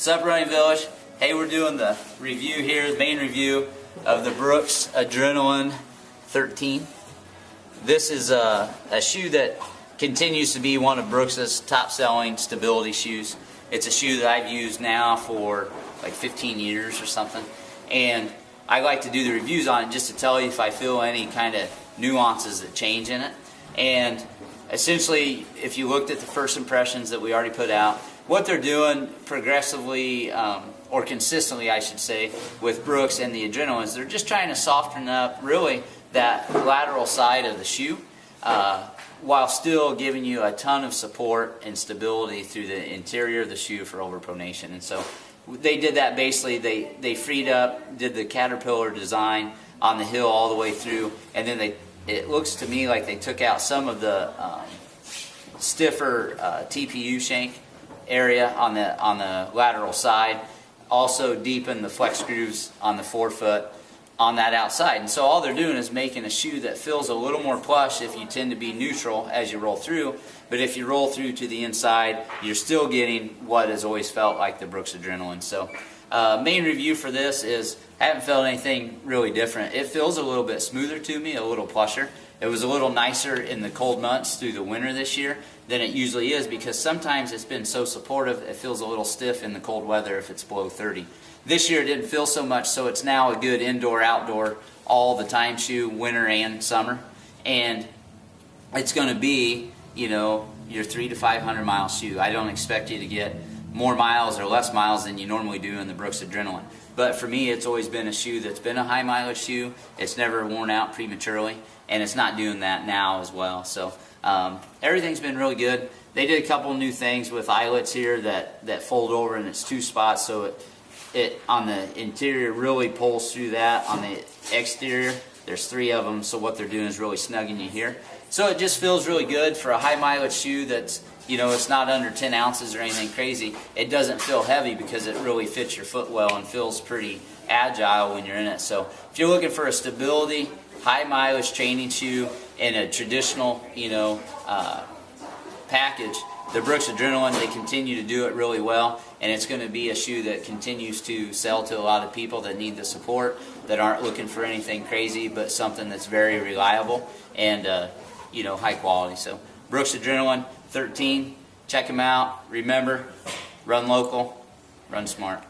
What's up, Running Village? Hey, we're doing the review here, the main review of the Brooks Adrenaline 13. This is a shoe that continues to be one of Brooks's top-selling stability shoes. It's a shoe that I've used now for like 15 years or something, and I like to do the reviews on it just to tell you if I feel any kind of nuances that change in it. And essentially, if you looked at the first impressions that we already put out, what they're doing progressively, or consistently I should say, with Brooks and the Adrenalines, they're just trying to soften up really that lateral side of the shoe while still giving you a ton of support and stability through the interior of the shoe for overpronation. And so they did that basically, they freed up, did the caterpillar design on the heel all the way through, and then it looks to me like they took out some of the stiffer TPU shank area on the lateral side, also deepen the flex grooves on the forefoot on that outside. And so all they're doing is making a shoe that feels a little more plush if you tend to be neutral as you roll through, but if you roll through to the inside, you're still getting what has always felt like the Brooks Adrenaline. So main review for this is I haven't felt anything really different. It feels a little bit smoother to me, a little plusher. It was a little nicer in the cold months through the winter this year than it usually is, because sometimes it's been so supportive it feels a little stiff in the cold weather if it's below 30. This year it didn't feel so much, so it's now a good indoor, outdoor, all the time shoe, winter and summer. And it's going to be, you know, your 300 to 500 mile shoe. I don't expect you to get more miles or less miles than you normally do in the Brooks Adrenaline. But for me, it's always been a shoe that's been a high mileage shoe. It's never worn out prematurely, and it's not doing that now as well. So everything's been really good. They did a couple new things with eyelets here that fold over in its two spots, so it on the interior really pulls through that. On the exterior, there's three of them, so what they're doing is really snugging you here. So it just feels really good for a high mileage shoe that's, you know, it's not under 10 ounces or anything crazy. It doesn't feel heavy because it really fits your foot well and feels pretty agile when you're in it. So if you're looking for a stability, high mileage training shoe in a traditional, you know, package, the Brooks Adrenaline, they continue to do it really well, and it's going to be a shoe that continues to sell to a lot of people that need the support, that aren't looking for anything crazy, but something that's very reliable and you know, high quality. So Brooks Adrenaline 13, check them out. Remember, run local, run smart.